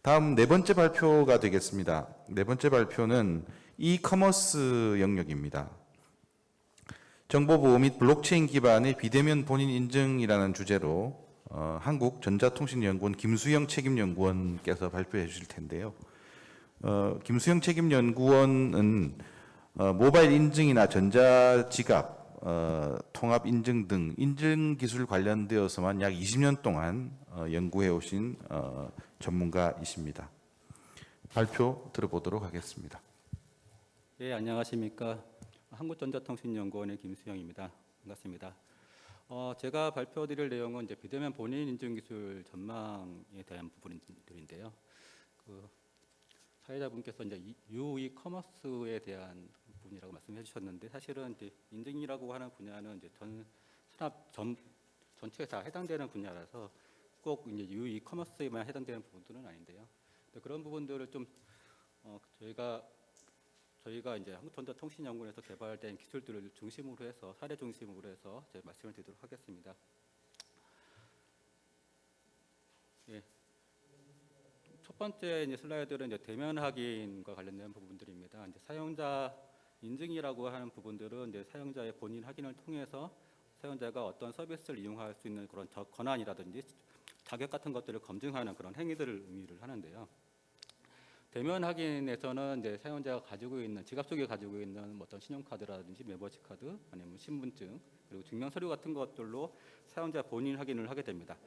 다음 네 번째 발표가 되겠습니다. 네 번째 발표는 이커머스 영역입니다. 정보보호 및 블록체인 기반의 비대면 본인 인증이라는 주제로 한국전자통신연구원 김수영 책임연구원께서 발표해 주실 텐데요. 김수영 책임연구원은 모바일 인증이나 전자지갑, 통합 인증 등 인증 기술 관련되어서만 약 20년 동안 연구해 오신 전문가이십니다. 발표 들어보도록 하겠습니다. 네, 안녕하십니까. 한국전자통신연구원의 김수영입니다. 반갑습니다. 제가 발표드릴 내용은 이제 비대면 본인 인증 기술 전망에 대한 부분들인데요. 사회자분께서 이제 유이커머스에 대한 부분이라고 말씀해 주셨는데, 사실은 이제 인증이라고 하는 분야는 이제 전 산업 전체에 다 해당되는 분야라서 꼭 이제 유이커머스에만 해당되는 부분들은 아닌데요. 그런 부분들을 좀 저희가 이제 한국전자통신연구원에서 개발된 기술들을 중심으로 해서 사례 중심으로 해서 제 말씀을 드리도록 하겠습니다. 예. 첫 번째 이제 슬라이드는 이제 대면 확인과 관련된 부분들입니다. 이제 사용자 인증이라고 하는 부분들은 이제 사용자의 본인 확인을 통해서 사용자가 어떤 서비스를 이용할 수 있는 그런 권한이라든지 자격 같은 것들을 검증하는 그런 행위들을 의미를 하는데요. 대면 확인에서는 이제 사용자가 가지고 있는 지갑 속에 가지고 있는 어떤 신용카드라든지 멤버십 카드 아니면 신분증 그리고 증명 서류 같은 것들로 사용자 본인 확인을 하게 됩니다.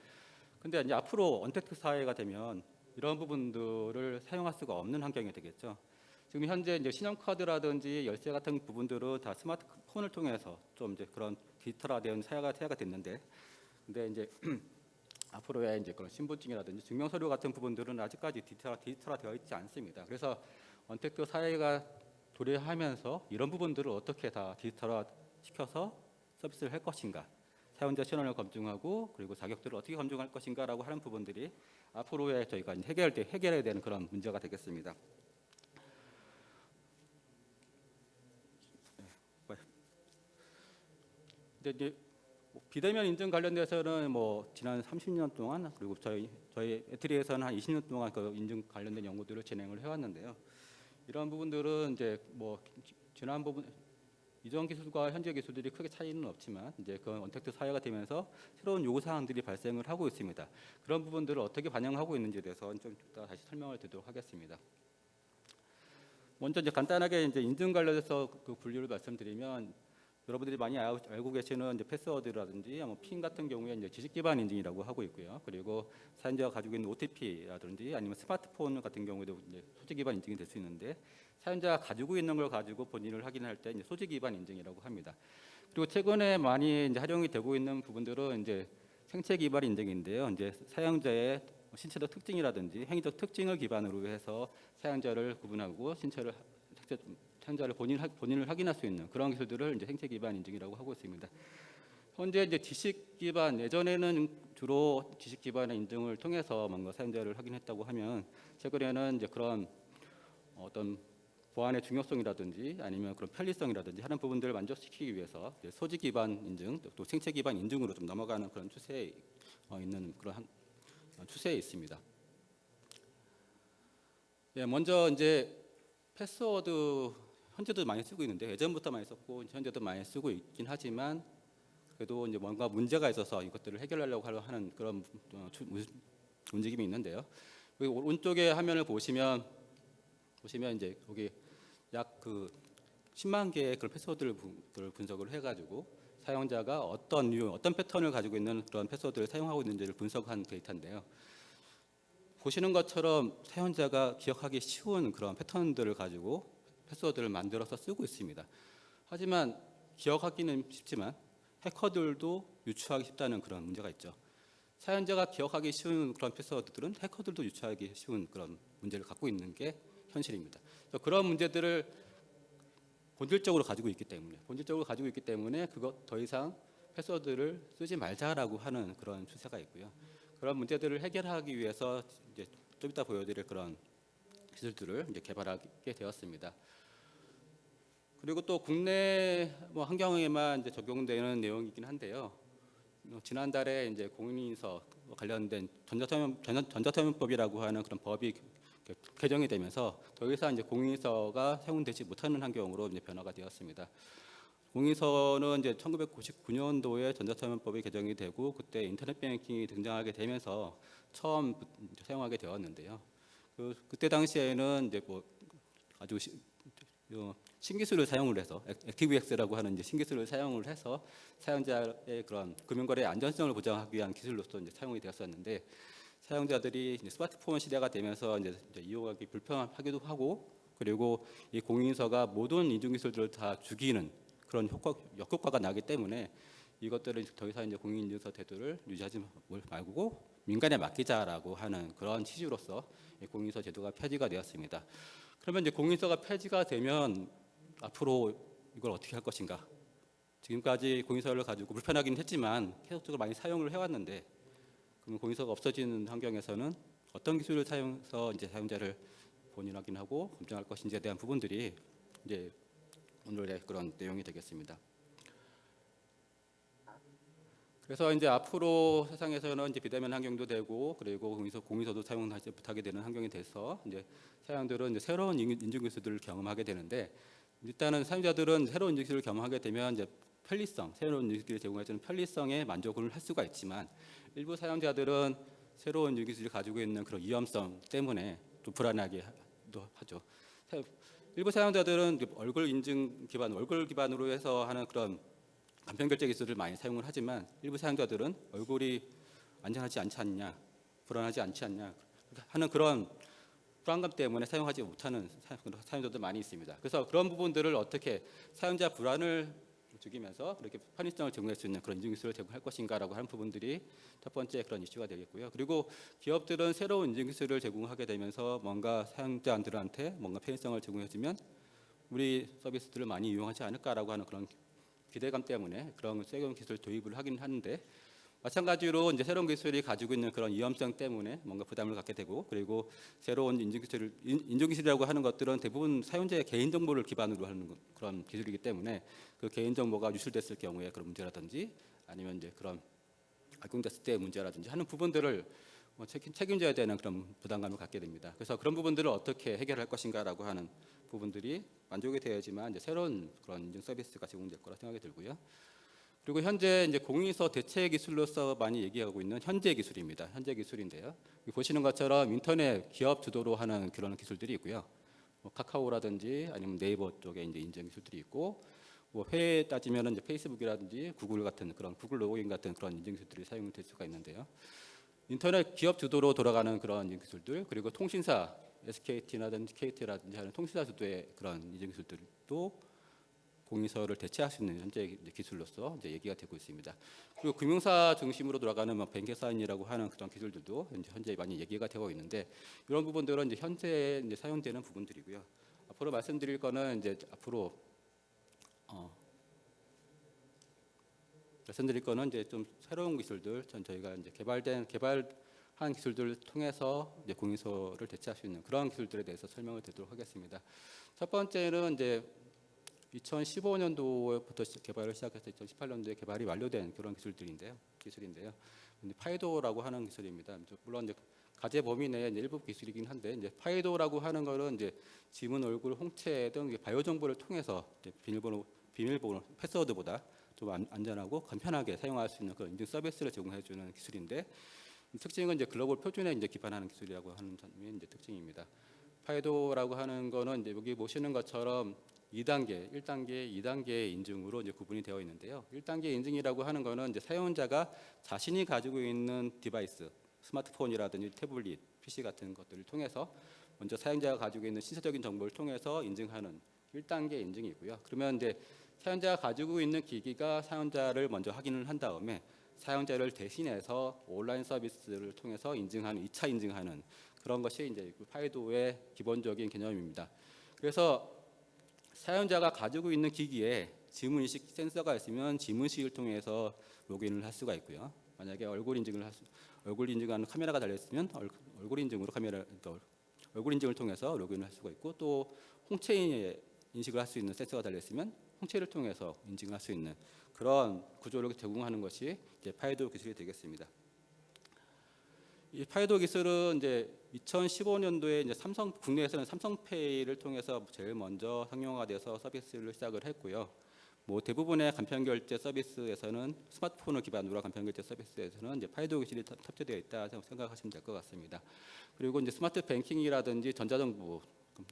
근데 이제 앞으로 언택트 사회가 되면 이런 부분들을 사용할 수가 없는 환경이 되겠죠. 지금 현재 이제 신용카드라든지 열쇠 같은 부분들은 다 스마트폰을 통해서 좀 이제 그런 디지털화된 사회가 됐는데, 근데 이제 앞으로의 이제 그런 신분증이라든지 증명 서류 같은 부분들은 아직까지 디지털화되어 있지 않습니다. 그래서 언택트 사회가 도래하면서 이런 부분들을 어떻게 다 디지털화 시켜서 서비스를 할 것인가, 사용자 신원을 검증하고 그리고 자격들을 어떻게 검증할 것인가라고 하는 부분들이 앞으로의 저희가 해결해야 되는 그런 문제가 되겠습니다. 이제 비대면 인증 관련돼서는 지난 30년 동안 그리고 저희 에트리에서는 한 20년 동안 그 인증 관련된 연구들을 진행을 해왔는데요. 이런 부분들은 이제 지난 부분 이전 기술과 현재 기술들이 크게 차이는 없지만 이제 그 언택트 사회가 되면서 새로운 요구 사항들이 발생을 하고 있습니다. 그런 부분들을 어떻게 반영하고 있는지에 대해서 좀 다시 설명을 드리도록 하겠습니다. 먼저 이제 간단하게 이제 인증 관련해서 그 분류를 말씀드리면, 여러분들이 많이 알고 계시는 이제 패스워드라든지 핀 같은 경우에 이제 지식 기반 인증이라고 하고 있고요. 그리고 사용자가 가지고 있는 OTP라든지 아니면 스마트폰 같은 경우에도 이제 소지 기반 인증이 될 수 있는데, 사용자가 가지고 있는 걸 가지고 본인을 확인할 때 이제 소지 기반 인증이라고 합니다. 그리고 최근에 많이 이제 활용이 되고 있는 부분들은 이제 생체 기반 인증인데요. 이제 사용자의 신체적 특징이라든지 행위적 특징을 기반으로 해서 사용자를 구분하고 사용자를 본인을 확인할 수 있는 그런 기술들을 이제 생체 기반 인증이라고 하고 있습니다. 현재 이제 지식 기반, 예전에는 주로 지식 기반의 인증을 통해서 뭔가 사용자를 확인했다고 하면, 최근에는 이제 그런 어떤 보안의 중요성이라든지 아니면 그런 편리성이라든지 하는 부분들을 만족시키기 위해서 소지 기반 인증 또 생체 기반 인증으로 좀 넘어가는 그런 추세에 있는 그런 추세에 있습니다. 예, 먼저 이제 패스워드 현재도 많이 쓰고 있는데, 예전부터 많이 썼고 현재도 많이 쓰고 있긴 하지만 그래도 이제 뭔가 문제가 있어서 이것들을 해결하려고 하는 그런 움직임이 있는데요. 그리고 오른쪽에 화면을 보시면 이제 여기 약 10만 개의 그런 패스워드를 분석을 해가지고 사용자가 어떤 패턴을 가지고 있는 그런 패스워드를 사용하고 있는지를 분석한 데이터인데요. 보시는 것처럼 사용자가 기억하기 쉬운 그런 패턴들을 가지고 패스워드를 만들어서 쓰고 있습니다. 하지만 기억하기는 쉽지만 해커들도 유추하기 쉽다는 그런 문제가 있죠. 사용자가 기억하기 쉬운 그런 패스워드들은 해커들도 유추하기 쉬운 그런 문제를 갖고 있는 게 현실입니다. 그런 문제들을 본질적으로 가지고 있기 때문에 그것 더 이상 패스워드를 쓰지 말자라고 하는 그런 추세가 있고요. 그런 문제들을 해결하기 위해서 이제 좀 이따 보여드릴 그런 기술들을 이제 개발하게 되었습니다. 그리고 또 국내 환경에만 이제 적용되는 내용이긴 한데요. 지난달에 이제 공인인서 관련된 전자서면법이라고 하는 그런 법이 개정이 되면서 더 이상 이제 공인인서가 사용되지 못하는 환경으로 이제 변화가 되었습니다. 공인인서는 이제 1999년도에 전자서면법이 개정이 되고 그때 인터넷 뱅킹이 등장하게 되면서 처음 사용하게 되었는데요. 그때 당시에는 이제 뭐 아주 신기술을 사용을 해서 액티브엑스라고 하는 이제 신기술을 사용을 해서 사용자의 그런 금융거래 안전성을 보장하기 위한 기술로서 이제 사용이 되었었는데 사용자들이 이제 스마트폰 시대가 되면서 이제 이용하기 불편하기도 하고 그리고 이 공인인서가 모든 인증기술들을 다 죽이는 그런 역효과가 나기 때문에 이것들을 더 이상 이제 공인인증서 제도를 유지하지 말고 민간에 맡기자라고 하는 그런 취지로서 이 공인인서 제도가 폐지가 되었습니다. 그러면 이제 공인인서가 폐지가 되면 앞으로 이걸 어떻게 할 것인가? 지금까지 공인인서를 가지고 불편하긴 했지만 계속적으로 많이 사용을 해왔는데 그럼 공인인서가 없어지는 환경에서는 어떤 기술을 사용해서 이제 사용자를 본인 확인하고 검증할 것인지에 대한 부분들이 이제 오늘의 그런 내용이 되겠습니다. 그래서 이제 앞으로 세상에서는 이제 비대면 환경도 되고 그리고 공인인서도 사용하지 못하게 되는 환경이 돼서 이제 사용자들은 이제 새로운 인증 기술들을 경험하게 되는데 일단은 사용자들은 새로운 인증 기술을 경험하게 되면 이제 편리성, 새로운 인증 기술을 제공해주는 편리성에 만족을 할 수가 있지만 일부 사용자들은 새로운 인증 기술이 가지고 있는 그런 위험성 때문에 좀 불안하게도 하죠. 일부 사용자들은 얼굴 인증 기반, 얼굴 기반으로 해서 하는 그런 간편 결제 기술을 많이 사용을 하지만 일부 사용자들은 얼굴이 안전하지 않지 않냐, 불안하지 않지 않냐 하는 그런 불안감 때문에 사용하지 못하는 사용자들 많이 있습니다. 그래서 그런 부분들을 어떻게 사용자 불안을 죽이면서 그렇게 편의성을 제공할 수 있는 그런 인증 기술을 제공할 것인가라고 하는 부분들이 첫 번째 그런 이슈가 되겠고요. 그리고 기업들은 새로운 인증 기술을 제공하게 되면서 뭔가 사용자들한테 뭔가 편의성을 제공해주면 우리 서비스들을 많이 이용하지 않을까라고 하는 그런 기대감 때문에 그런 새로운 기술 도입을 하긴 하는데 마찬가지로 이제 새로운 기술이 가지고 있는 그런 위험성 때문에 뭔가 부담을 갖게 되고 그리고 새로운 인증기술이라고 하는 것들은 대부분 사용자의 개인정보를 기반으로 하는 그런 기술이기 때문에 그 개인정보가 유출됐을 경우에 그런 문제라든지 아니면 이제 그런 악용됐을 때의 문제라든지 하는 부분들을 책임져야 되는 그런 부담감을 갖게 됩니다. 그래서 그런 부분들을 어떻게 해결할 것인가라고 하는 부분들이 만족이 되어야지만 이제 새로운 그런 인증 서비스가 제공될 거라 생각이 들고요. 그리고 현재 이제 공인인서 대체 기술로서 많이 얘기하고 있는 현재 기술입니다. 현재 기술인데요. 보시는 것처럼 인터넷 기업 주도로 하는 그런 기술들이 있고요. 뭐 카카오라든지 아니면 네이버 쪽에 이제 인증 기술들이 있고, 뭐 해외에 따지면은 이제 페이스북이라든지 구글 같은 그런 구글 로그인 같은 그런 인증 기술들이 사용될 수가 있는데요. 인터넷 기업 주도로 돌아가는 그런 인증 기술들 그리고 통신사 SKT라든지 KT라든지 하는 통신사 주도의 그런 인증 기술들도 공인인서를 대체할 수 있는 현재 기술로서 이제 얘기가 되고 있습니다. 그리고 금융사 중심으로 돌아가는 뭐 뱅크사인이라고 하는 그런 기술들도 현재 많이 얘기가 되고 있는데 이런 부분들은 이제 현재 이제 사용되는 부분들이고요. 앞으로 말씀드릴 거는 이제 앞으로 말씀드릴 거는 이제 좀 새로운 기술들, 저희가 이제 개발한 기술들을 통해서 이제 공인인서를 대체할 수 있는 그런 기술들에 대해서 설명을 드리도록 하겠습니다. 첫 번째는 이제 2015년도부터 개발을 시작해서 2018년도에 개발이 완료된 그런 기술인데요. 파이도라고 하는 기술입니다. 물론 이제 가제 범위 내에 일부 기술이긴 한데 이제 파이도라고 하는 거는 이제 지문, 얼굴, 홍채 등 바이오 정보를 통해서 비밀번호 패스워드보다 좀 안전하고 간편하게 사용할 수 있는 그런 인증 서비스를 제공해주는 기술인데 특징은 이제 글로벌 표준에 이제 기반하는 기술이라고 하는 점이 이제 특징입니다. 파이도라고 하는 거는 이제 여기 보시는 것처럼 2단계, 1단계, 2단계의 인증으로 이제 구분이 되어 있는데요. 1단계 인증이라고 하는 거는 이제 사용자가 자신이 가지고 있는 디바이스, 스마트폰이라든지 태블릿, PC 같은 것들을 통해서 먼저 사용자가 가지고 있는 신체적인 정보를 통해서 인증하는 1단계 인증이고요. 그러면 이제 사용자가 가지고 있는 기기가 사용자를 먼저 확인을 한 다음에 사용자를 대신해서 온라인 서비스를 통해서 인증하는 2차 인증하는 그런 것이 이제 파이도의 기본적인 개념입니다. 그래서 사용자가 가지고 있는 기기에 지문 인식 센서가 있으면 지문 인식을 통해서 로그인을 할 수가 있고요. 만약에 얼굴 인증하는 카메라가 달려 있으면 얼굴 인증을 통해서 로그인을 할 수가 있고 또 홍채 인식을 할 수 있는 센서가 달려 있으면 통째를 통해서 인증할 수 있는 그런 구조를 제공하는 것이 이제 파이도 기술이 되겠습니다. 이 파이도 기술은 이제 2015년도에 이제 국내에서는 삼성페이를 통해서 제일 먼저 상용화돼서 서비스를 시작을 했고요. 뭐 대부분의 간편 결제 서비스에서는 스마트폰을 기반으로 한 간편 결제 서비스에서는 이제 파이도 기술이 탑재되어 있다 생각하시면 될 것 같습니다. 그리고 이제 스마트 뱅킹이라든지 전자정부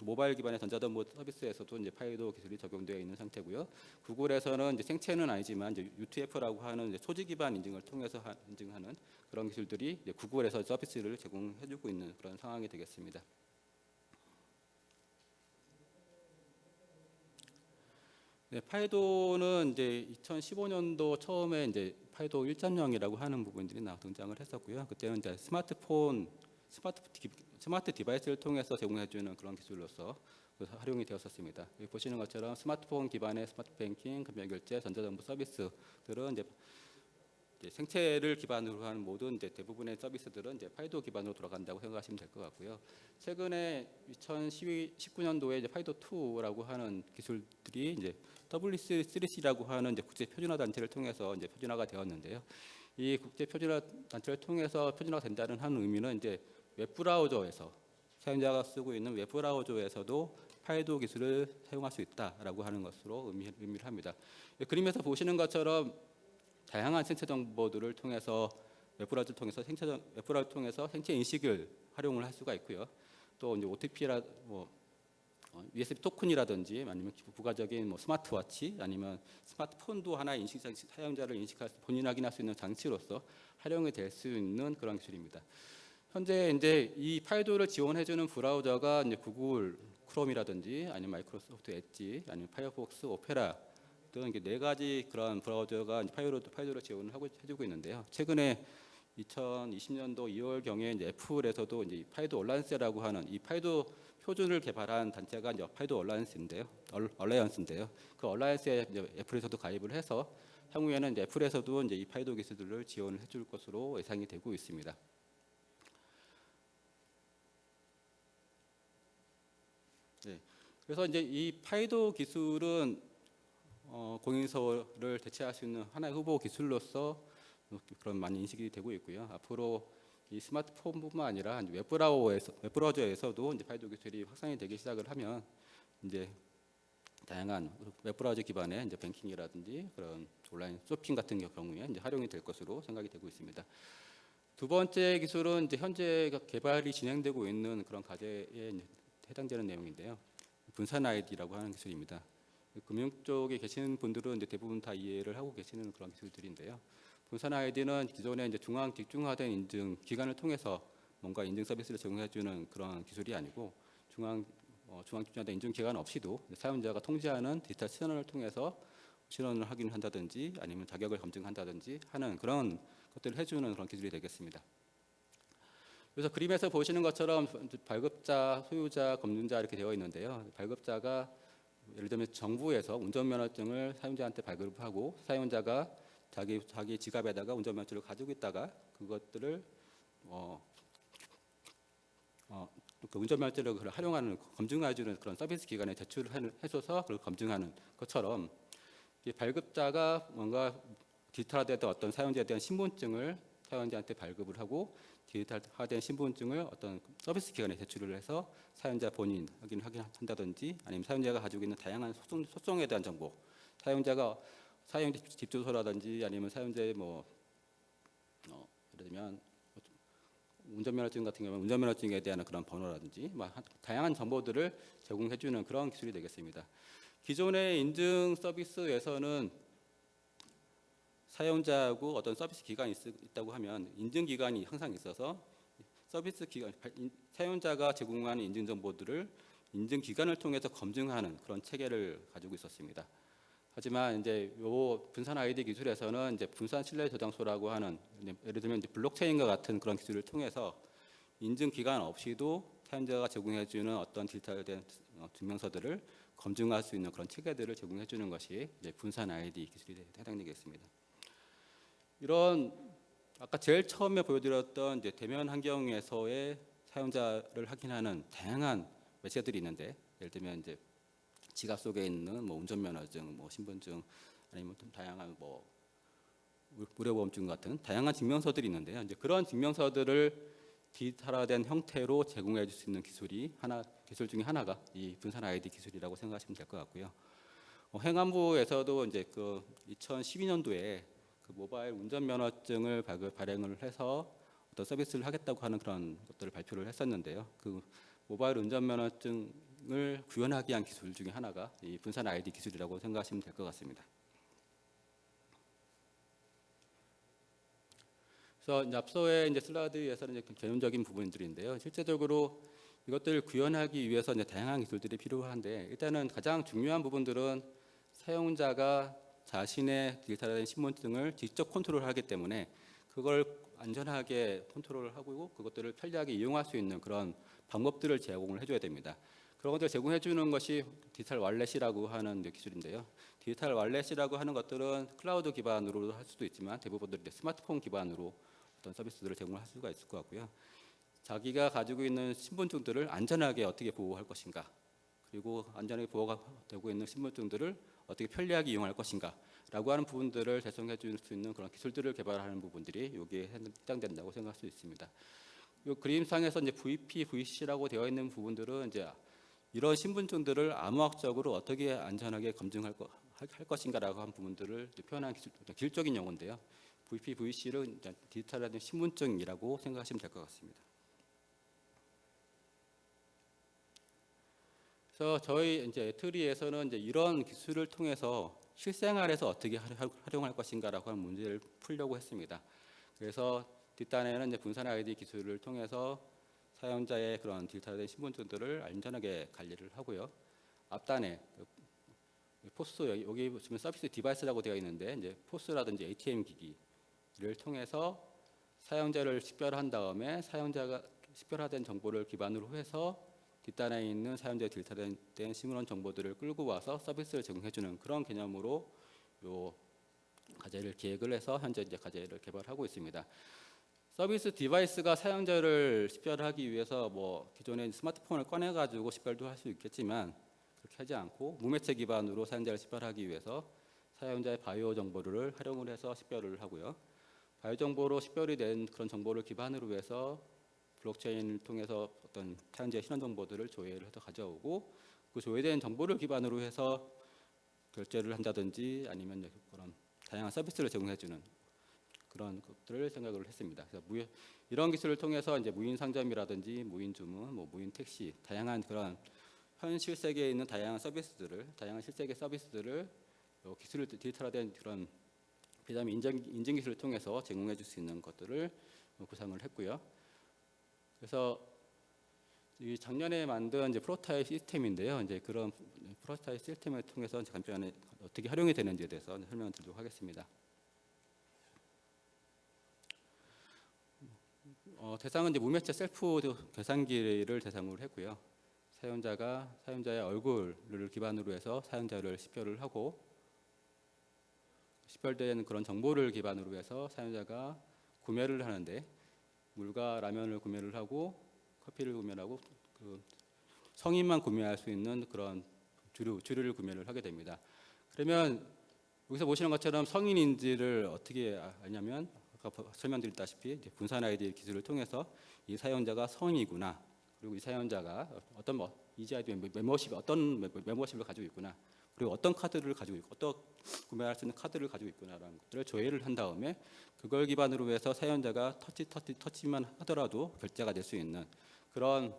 모바일 기반의 전자정부 서비스에서도 이제 파이도 기술이 적용되어 있는 상태고요. 구글에서는 이제 생체는 아니지만 이제 UTF라고 하는 이제 소지 기반 인증을 통해서 인증하는 그런 기술들이 이제 구글에서 서비스를 제공해주고 있는 그런 상황이 되겠습니다. 네, 파이도는 이제 2015년도 처음에 이제 파이도 1.0이라고 하는 부분들이 등장을 했었고요. 그때는 이제 스마트 디바이스를 통해서 제공해주는 그런 기술로서 활용이 되었었습니다. 여기 보시는 것처럼 스마트폰 기반의 스마트 뱅킹, 금융 결제, 전자정부 서비스들은 이제 생체를 기반으로 하는 모든 이제 대부분의 서비스들은 이제 파이도 기반으로 돌아간다고 생각하시면 될 것 같고요. 최근에 2019년도에 이제 파이도 2라고 하는 기술들이 이제 WC3C라고 하는 이제 국제 표준화 단체를 통해서 이제 표준화가 되었는데요. 이 국제 표준화 단체를 통해서 표준화가 된다는 하는 의미는 이제 웹브라우저에서 사용자가 쓰고 있는 웹브라우저에서도 파이도 기술을 사용할 수 있다라고 하는 것으로 의미를 합니다. 그림에서 보시는 것처럼 다양한 생체 정보들을 통해서 웹브라우저를 통해서 생체 인식을 활용을 할 수가 있고요. 또 이제 OTP라 USB 토큰이라든지 아니면 부가적인 스마트워치 아니면 스마트폰도 하나의 사용자를 인식할 본인 확인할 수 있는 장치로서 활용이 될 수 있는 그런 기술입니다. 현재 이제 이 파이도를 지원해주는 브라우저가 이제 구글 크롬이라든지 아니면 마이크로소프트 엣지 아니면 파이어폭스, 오페라 등 이게 4가지 그런 브라우저가 이제 파이도를 지원을 해주고 있는데요. 최근에 2020년도 2월 경에 이제 애플에서도 이제 파이도 얼라이언스라고 하는 이 파이도 표준을 개발한 단체가 이제 파이도 얼라이언스인데요. 그 얼라이언스에 애플에서도 가입을 해서 향후에는 이제 애플에서도 이제 이 파이도 기술들을 지원을 해줄 것으로 예상이 되고 있습니다. 네. 그래서 이제 이 파이도 기술은 공인인서를 대체할 수 있는 하나의 후보 기술로서 그런 많이 인식이 되고 있고요. 앞으로 이 스마트폰뿐만 아니라 웹브라우저에서도 이제 파이도 기술이 확산이 되기 시작을 하면 이제 다양한 웹브라우저 기반의 이제 뱅킹이라든지 그런 온라인 쇼핑 같은 경우에 이제 활용이 될 것으로 생각이 되고 있습니다. 두 번째 기술은 이제 현재 개발이 진행되고 있는 그런 과제에 해당되는 내용인데요. 분산 아이디라고 하는 기술입니다. 금융 쪽에 계시는 분들은 이제 대부분 다 이해를 하고 계시는 그런 기술들인데요. 분산 아이디는 기존의 이제 중앙 집중화된 인증 기관을 통해서 뭔가 인증 서비스를 제공해주는 그런 기술이 아니고 중앙 집중화된 인증 기관 없이도 사용자가 통제하는 디지털 신원을 통해서 신원을 확인한다든지 아니면 자격을 검증한다든지 하는 그런 것들을 해주는 그런 기술이 되겠습니다. 그래서 그림에서 보시는 것처럼 발급자, 소유자, 검증자 이렇게 되어 있는데요. 발급자가 예를 들면 정부에서 운전면허증을 사용자한테 발급하고 사용자가 자기 지갑에다가 운전면허증을 가지고 있다가 그것들을 그 운전면허증을 활용하는 검증해주는 그런 서비스 기관에 제출을 해줘서 그걸 검증하는 것처럼 이 발급자가 뭔가 디지털화된 어떤 사용자에 대한 신분증을 사용자한테 발급을 하고 디지털화된 신분증을 어떤 서비스 기관에 제출을 해서 사용자 본인 확인한다든지 아니면 사용자가 가지고 있는 다양한 소송에 대한 정보, 사용자가 사용 집 주소라든지 아니면 사용자의 예를 들면 운전면허증 같은 경우는 운전면허증에 대한 그런 번호라든지 다양한 정보들을 제공해주는 그런 기술이 되겠습니다. 기존의 인증 서비스에서는 사용자하고 어떤 서비스 기관이 있다고 하면 인증 기관이 항상 있어서 서비스 기관 사용자가 제공하는 인증 정보들을 인증 기관을 통해서 검증하는 그런 체계를 가지고 있었습니다. 하지만 이제 요 분산 아이디 기술에서는 이제 분산 신뢰 저장소라고 하는 예를 들면 이제 블록체인과 같은 그런 기술을 통해서 인증 기관 없이도 사용자가 제공해주는 어떤 디지털된 증명서들을 검증할 수 있는 그런 체계들을 제공해주는 것이 이제 분산 아이디 기술에 해당되겠습니다. 이런 아까 제일 처음에 보여드렸던 이제 대면 환경에서의 사용자를 확인하는 다양한 매체들이 있는데 예를 들면 이제 지갑 속에 있는 뭐 운전면허증, 뭐 신분증, 아니면 좀 다양한 뭐 무료보험증 같은 다양한 증명서들이 있는데요. 이제 그런 증명서들을 디지털화된 형태로 제공해 줄 수 있는 기술 중에 하나가 이 분산 아이디 기술이라고 생각하시면 될 것 같고요. 행안부에서도 이제 그 2012년도에 그 모바일 운전면허증을 발행을 해서 어떤 서비스를 하겠다고 하는 그런 것들을 발표를 했었는데요. 그 모바일 운전면허증을 구현하기 위한 기술 중에 하나가 이 분산 아이디 기술이라고 생각하시면 될 것 같습니다. 그래서 이제 앞서의 이제 슬라이드에서는 이제 개념적인 부분들인데요. 실제적으로 이것들을 구현하기 위해서 이제 다양한 기술들이 필요한데, 일단은 가장 중요한 부분들은 사용자가 자신의 디지털화된 신분증을 직접 컨트롤하기 때문에 그걸 안전하게 컨트롤하고 그것들을 편리하게 이용할 수 있는 그런 방법들을 제공을 해줘야 됩니다. 그런 것들을 제공해 주는 것이 디지털 월렛이라고 하는 기술인데요. 디지털 월렛이라고 하는 것들은 클라우드 기반으로 할 수도 있지만 대부분들이 스마트폰 기반으로 어떤 서비스들을 제공할 수가 있을 것 같고요. 자기가 가지고 있는 신분증들을 안전하게 어떻게 보호할 것인가, 그리고 안전하게 보호가 되고 있는 신분증들을 어떻게 편리하게 이용할 것인가라고 하는 부분들을 제공해 줄 수 있는 그런 기술들을 개발하는 부분들이 여기에 해당된다고 생각할 수 있습니다. 이 그림상에서 이제 VP, VC라고 되어 있는 부분들은 이제 이런 신분증들을 암호학적으로 어떻게 안전하게 검증할 것인가라고 한 부분들을 표현한 기술적인 용어인데요. VP, VC를 디지털화된 신분증이라고 생각하시면 될 것 같습니다. 그래서 저희 이제 에트리에서는 이제 이런 기술을 통해서 실생활에서 어떻게 활용할 것인가라고 하는 문제를 풀려고 했습니다. 그래서 뒷단에는 이제 분산 아이디 기술을 통해서 사용자의 그런 디지털화된 신분증들을 안전하게 관리를 하고요. 앞단에 포스, 여기 보시면 서비스 디바이스라고 되어 있는데 이제 포스라든지 ATM 기기를 통해서 사용자를 식별한 다음에 사용자가 식별화된 정보를 기반으로 해서 뒷단에 있는 사용자의 디지털화된 신원 정보들을 끌고 와서 서비스를 제공해주는 그런 개념으로 요 과제를 기획을 해서 현재 이제 과제를 개발하고 있습니다. 서비스 디바이스가 사용자를 식별하기 위해서 뭐 기존에 스마트폰을 꺼내 가지고 식별도 할 수 있겠지만 그렇게 하지 않고 무매체 기반으로 사용자를 식별하기 위해서 사용자의 바이오 정보를 활용을 해서 식별을 하고요. 바이오 정보로 식별이 된 그런 정보를 기반으로 해서 블록체인을 통해서 어떤 사용자의 신원 정보들을 조회를 해서 가져오고 그 조회된 정보를 기반으로 해서 결제를 한다든지 아니면 그런 다양한 서비스를 제공해주는 그런 것들을 생각을 했습니다. 그래서 이런 기술을 통해서 이제 무인 상점이라든지 무인 주문, 뭐 무인 택시, 다양한 그런 현실 세계에 있는 다양한 실세계 서비스들을 기술을 디지털화된 그런 비자민 인증 기술을 통해서 제공해줄 수 있는 것들을 구상을 했고요. 그래서 이 작년에 만든 이제 프로타입 시스템인데요. 이제 그런 프로타입 시스템을 통해서 간편에 어떻게 활용이 되는지에 대해서 설명을 드리도록 하겠습니다. 대상은 이제 무매체 셀프 계산기를 대상으로 했고요. 사용자의 얼굴을 기반으로 해서 사용자를 식별을 하고 식별된 그런 정보를 기반으로 해서 사용자가 구매를 하는데 물과 라면을 구매를 하고 커피를 구매하고 그 성인만 구매할 수 있는 그런 주류를 구매를 하게 됩니다. 그러면 여기서 보시는 것처럼 성인인지를 어떻게 아냐면 아까 설명드렸다시피 이제 분산 아이디 기술을 통해서 이 사용자가 성인이구나, 그리고 이 사용자가 어떤 이지아이디 멤버십 어떤 멤버십을 가지고 있구나, 그리고 어떤 카드를 가지고 있고 어떤 구매할 수 있는 카드를 가지고 있구나라는 것들을 조회를 한 다음에 그걸 기반으로 해서 사용자가 터치만 하더라도 결제가 될 수 있는 그런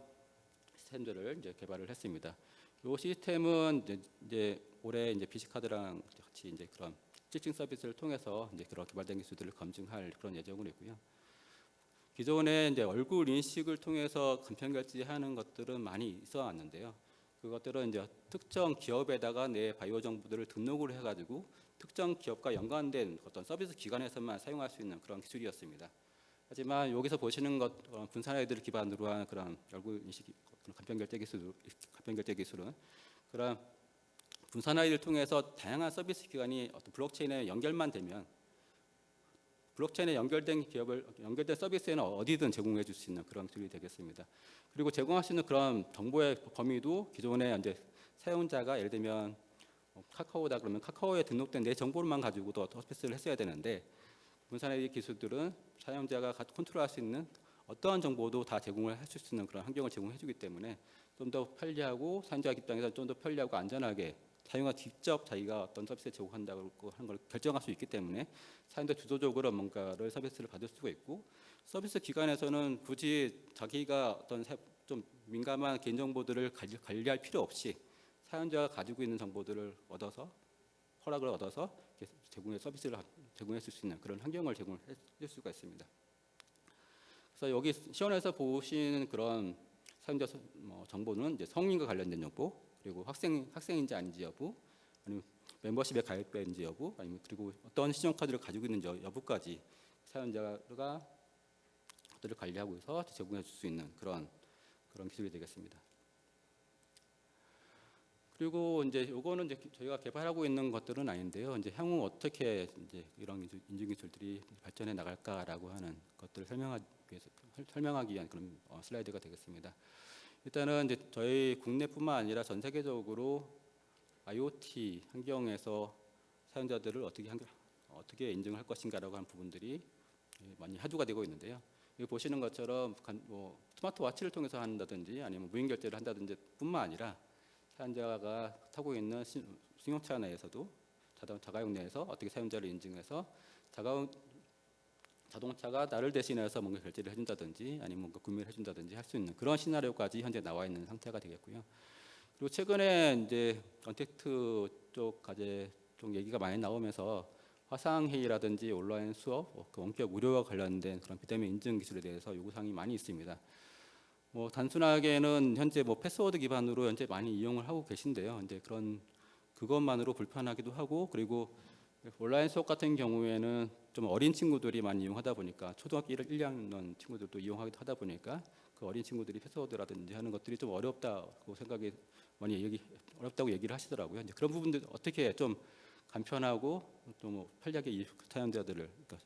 시스템들을 이제 개발을 했습니다. 이 시스템은 이제 올해 이제 BC카드랑 같이 이제 그런 실증 서비스를 통해서 이제 그런 개발된 기술들을 검증할 그런 예정으로 있고요. 기존에 이제 얼굴 인식을 통해서 간편 결제하는 것들은 많이 있어 왔는데요. 그것들은 이제 특정 기업에다가 내 바이오 정보들을 등록을 해가지고 특정 기업과 연관된 어떤 서비스 기관에서만 사용할 수 있는 그런 기술이었습니다. 하지만 여기서 보시는 것 분산 아이디를 기반으로 한 그런 얼굴 인식 간편 결제 기술은 그런 분산 아이디를 통해서 다양한 서비스 기관이 어떤 블록체인에 연결만 되면 블록체인에 연결된 서비스에는 어디든 제공해 줄 수 있는 그런 기술이 되겠습니다. 그리고 제공할 수 있는 그런 정보의 범위도 기존에 이제 사용자가 예를 들면 카카오다 그러면 카카오에 등록된 내 정보만 가지고도 서비스를 했어야 되는데 분산의 기술들은 사용자가 컨트롤할 수 있는 어떠한 정보도 다 제공을 할 수 있는 그런 환경을 제공해주기 때문에 좀 더 편리하고 사용자 입장에서 좀 더 편리하고 안전하게 사용자 직접 자기가 어떤 서비스를 제공한다고 하는 걸 결정할 수 있기 때문에 사용자 주도적으로 뭔가를 서비스를 받을 수가 있고 서비스 기관에서는 굳이 자기가 어떤 좀 민감한 개인정보들을 관리할 필요 없이 사용자가 가지고 있는 정보들을 얻어서 허락을 얻어서 서비스를 제공할 수 있는 그런 환경을 제공해 줄 수가 있습니다. 그래서 여기 시연에서 보시는 그런 사용자 정보는 이제 성인과 관련된 정보, 그리고 학생인지 아닌지 여부, 아니면 멤버십에 가입된지 여부, 아니면 그리고 어떤 신용카드를 가지고 있는지 여부까지 사용자가 그들을 관리하고 있어 제공해 줄 수 있는 그런 기술이 되겠습니다. 그리고 이제 요거는 이제 저희가 개발하고 있는 것들은 아닌데요. 이제 향후 어떻게 이제 이런 인증 기술들이 발전해 나갈까라고 하는 것들을 설명하기 위한 그런 슬라이드가 되겠습니다. 일단은 이제 저희 국내뿐만 아니라 전 세계적으로 IoT 환경에서 사용자들을 어떻게 인증할 것인가라고 하는 부분들이 많이 화두가 되고 있는데요. 여기 보시는 것처럼 뭐 스마트워치를 통해서 한다든지 아니면 무인 결제를 한다든지 뿐만 아니라 사용자가 타고 있는 승용차 내에서도 자가용 내에서 어떻게 사용자를 인증해서 자동차가 나를 대신해서 뭔가 결제를 해준다든지 아니면 뭔가 구매를 해준다든지 할 수 있는 그런 시나리오까지 현재 나와 있는 상태가 되겠고요. 그리고 최근에 이제 언택트 쪽 과제 쪽 얘기가 많이 나오면서 화상회의라든지 온라인 수업, 그 원격 무료와 관련된 그런 비대면 인증 기술에 대해서 요구사항이 많이 있습니다. 뭐 단순하게는 현재 뭐 패스워드 기반으로 현재 많이 이용을 하고 계신데요. 이제 그것만으로 불편하기도 하고 그리고 온라인 수업 같은 경우에는 좀 어린 친구들이 많이 이용하다 보니까 초등학교 1, 2학년 친구들도 이용하기도 하다 보니까 그 어린 친구들이 패스워드라든지 하는 것들이 좀 어렵다고 생각이 어렵다고 얘기를 하시더라고요. 이제 그런 부분들 어떻게 좀 간편하고 좀 편리하게 사용자들을 그러니까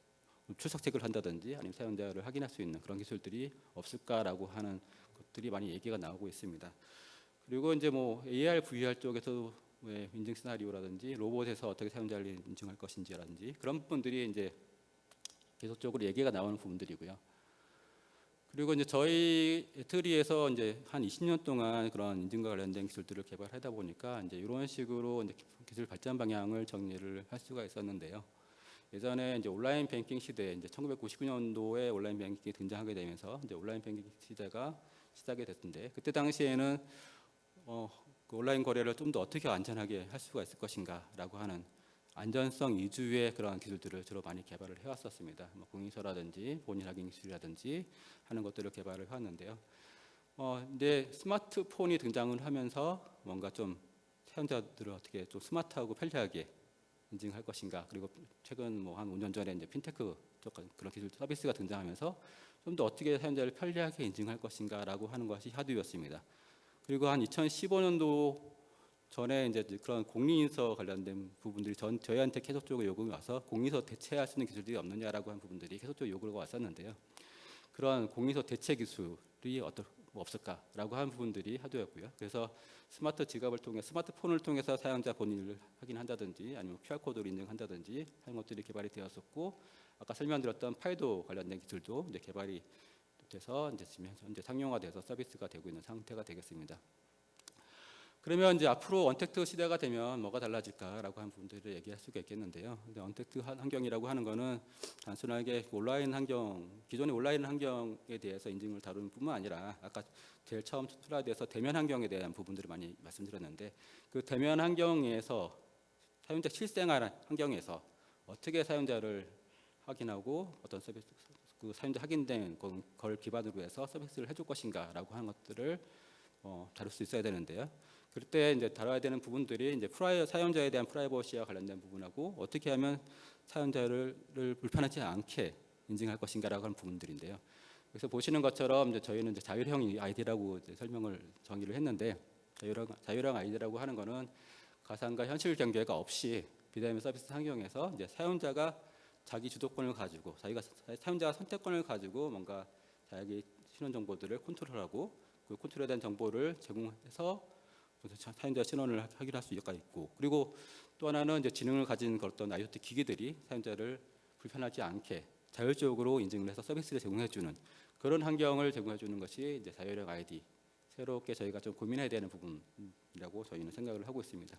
출석 체크를 한다든지 아니면 사용자를 확인할 수 있는 그런 기술들이 없을까라고 하는 것들이 많이 얘기가 나오고 있습니다. 그리고 이제 뭐 AR, VR 쪽에서 인증 시나리오라든지 로봇에서 어떻게 사용자를 인증할 것인지라든지 그런 부분들이 이제 계속적으로 얘기가 나오는 부분들이고요. 그리고 이제 저희 에트리에서 이제 한 20년 동안 그런 인증과 관련된 기술들을 개발하다 보니까 이제 이런 식으로 이제 기술 발전 방향을 정리를 할 수가 있었는데요. 예전에 이제 온라인 뱅킹 시대, 이제 1999년도에 온라인 뱅킹이 등장하게 되면서 이제 온라인 뱅킹 시대가 시작이 됐는데 그때 당시에는 그 온라인 거래를 좀 더 어떻게 안전하게 할 수가 있을 것인가라고 하는 안전성 위주의 그런 기술들을 주로 많이 개발을 해왔었습니다. 뭐 공인서라든지 본인 확인 기술이라든지 하는 것들을 개발을 해왔는데요. 근데 스마트폰이 등장을 하면서 뭔가 좀 사용자들을 어떻게 좀 스마트하고 편리하게 인증할 것인가 그리고 최근 뭐 한 5년 전에 이제 핀테크 쪽 그런 기술 서비스가 등장하면서 좀 더 어떻게 사용자를 편리하게 인증할 것인가라고 하는 것이 화두였습니다. 그리고 한 2015년도 전에 이제 그런 공인인서 관련된 부분들이 저희한테 계속적으로 요구가 와서 공인인서 대체할 수 있는 기술들이 없느냐라고 한 부분들이 계속적으로 요구가 왔었는데요. 그런 공인인서 대체 기술이 없을까라고 한 부분들이 화두였고요. 그래서 스마트폰을 통해서 사용자 본인을 확인한다든지 아니면 QR 코드로 인증한다든지 하는 것들이 개발이 되었었고 아까 설명드렸던 파이도 관련된 기술도 이제 개발이 돼서 이제 지금 현재 상용화돼서 서비스가 되고 있는 상태가 되겠습니다. 그러면 이제 앞으로 언택트 시대가 되면 뭐가 달라질까라고 하는 부분들을 얘기할 수가 있겠는데요. 근데 언택트 환경이라고 하는 거는 단순하게 기존의 온라인 환경에 대해서 인증을 다루는 뿐만 아니라 아까 제일 처음 슬라이드에서 대면 환경에 대한 부분들을 많이 말씀드렸는데 그 대면 환경에서 사용자 실생활 환경에서 어떻게 사용자를 확인하고 어떤 서비스 그 사용자 확인된 걸 기반으로 해서 서비스를 해줄 것인가라고 하는 것들을 다룰 수 있어야 되는데요. 그럴 때 이제 다뤄야 되는 부분들이 이제 사용자에 대한 프라이버시와 관련된 부분하고 어떻게 하면 사용자를 불편하지 않게 인증할 것인가라고 하는 부분들인데요. 그래서 보시는 것처럼 이제 저희는 이제 자율형 아이디라고 이제 정의를 했는데 자율형 아이디라고 하는 거는 가상과 현실 경계가 없이 비대면 서비스 환경에서 이제 사용자가 자기 주도권을 가지고 사용자가 선택권을 가지고 뭔가 자기 신원 정보들을 컨트롤하고 그 컨트롤에 대한 정보를 제공해서 사용자 신원을 확인할 수가 있고, 그리고 또 하나는 이제 지능을 가진 어떤 IoT 기기들이 사용자를 불편하지 않게 자율적으로 인증을 해서 서비스를 제공해주는 그런 환경을 제공해주는 것이 이제 자율형 아이디, 새롭게 저희가 좀 고민해야 되는 부분이라고 저희는 생각을 하고 있습니다.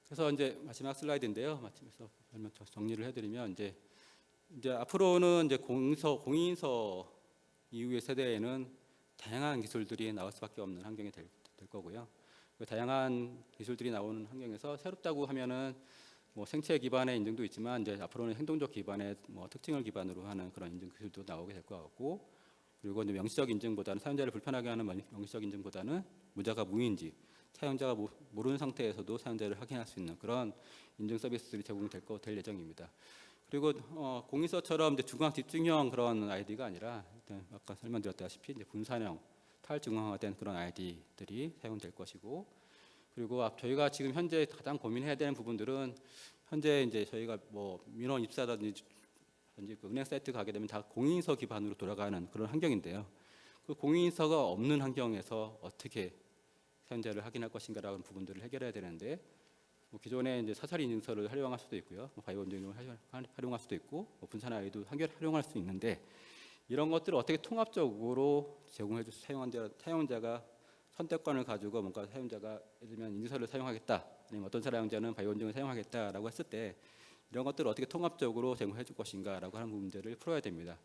그래서 이제 마지막 슬라이드인데요. 마침에서 정리를 해드리면 이제 앞으로는 이제 공인서 이후의 세대에는 다양한 기술들이 나올 수밖에 없는 환경이 될 거고요. 그 다양한 기술들이 나오는 환경에서 새롭다고 하면은 뭐 생체 기반의 인증도 있지만 이제 앞으로는 행동적 기반의 뭐 특징을 기반으로 하는 그런 인증 기술도 나오게 될 것 같고, 그리고 이제 명시적 인증보다는 사용자를 불편하게 하는 명시적 인증보다는 무자가 무인지 사용자가 모르는 상태에서도 사용자를 확인할 수 있는 그런 인증 서비스들이 제공될 예정입니다. 그리고 공인서처럼 이제 중앙 집중형 그런 아이디가 아니라 아까 설명드렸다시피 이제 분산형 탈중앙화된 그런 아이디들이 사용될 것이고, 그리고 저희가 지금 현재 가장 고민해야 되는 부분들은 현재 이제 저희가 뭐 민원 입사라든지 그 은행 사이트 가게 되면 다 공인서 기반으로 돌아가는 그런 환경인데요. 그 공인서가 없는 환경에서 어떻게 사용자를 확인할 것인가라는 부분들을 해결해야 되는데, 뭐 기존에 이제 사설 인증서를 활용할 수도 있고요, 뭐 바이오 인증을 활용할 수도 있고, 뭐 분산 아이도 활용할 수 있는데, 이런 것들을 어떻게 통합적으로 제공해줄 사용자가 선택권을 가지고 뭔가 사용자가 예를 들면 인증서를 사용하겠다, 아니면 어떤 사용자는 바이오 인증을 사용하겠다라고 했을 때 이런 것들을 어떻게 통합적으로 제공해줄 것인가라고 하는 문제를 풀어야 됩니다.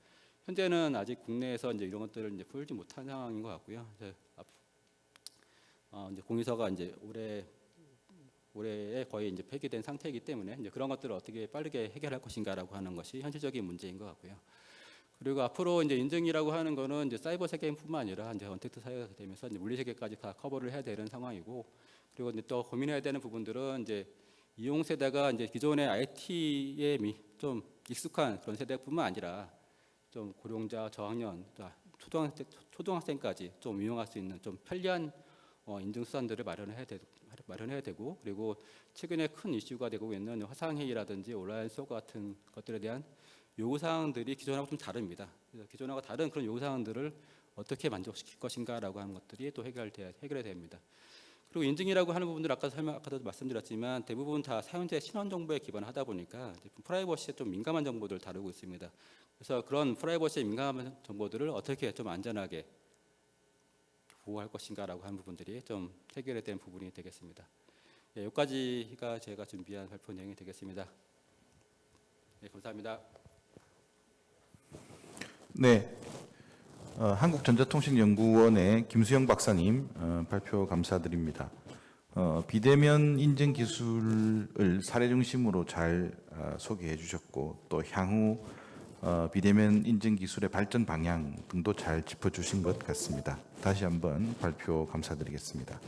현재는 아직 국내에서 이제 이런 것들을 이제 풀지 못한 상황인 것 같고요. 이제 공인서가 이제 올해에 거의 이제 폐기된 상태이기 때문에 이제 그런 것들을 어떻게 빠르게 해결할 것인가라고 하는 것이 현실적인 문제인 것 같고요. 그리고 앞으로 이제 인증이라고 하는 거는 이제 사이버 세계뿐만 아니라 이제 언택트 사회가 되면서 이제 물리 세계까지 다 커버를 해야 되는 상황이고, 그리고 이제 또 고민해야 되는 부분들은 이제 이용 세대가 이제 기존의 IT에 좀 익숙한 그런 세대뿐만 아니라 좀 고령자, 저학년, 초등학생까지 좀 이용할 수 있는 좀 편리한 인증 수단들을 마련해야 되고, 그리고 최근에 큰 이슈가 되고 있는 화상회의라든지 온라인 수업 같은 것들에 대한 요구사항들이 기존하고 좀 다릅니다. 그래서 기존하고 다른 그런 요구사항들을 어떻게 만족시킬 것인가라고 하는 것들이 또 해결해야 됩니다. 그리고 인증이라고 하는 부분들 아까도 말씀드렸지만 대부분 다 사용자의 신원 정보에 기반하다 보니까 프라이버시에 좀 민감한 정보들을 다루고 있습니다. 그래서 그런 프라이버시에 민감한 정보들을 어떻게 좀 안전하게 보호할 것인가라고 하는 부분들이 좀 해결해야 되는 부분이 되겠습니다. 네, 여기까지가 제가 준비한 발표 내용이 되겠습니다. 네, 감사합니다. 네, 한국전자통신연구원의 김수영 박사님 발표 감사드립니다. 비대면 인증 기술을 사례 중심으로 잘 소개해 주셨고, 또 향후 비대면 인증 기술의 발전 방향 등도 잘 짚어주신 것 같습니다. 다시 한번 발표 감사드리겠습니다.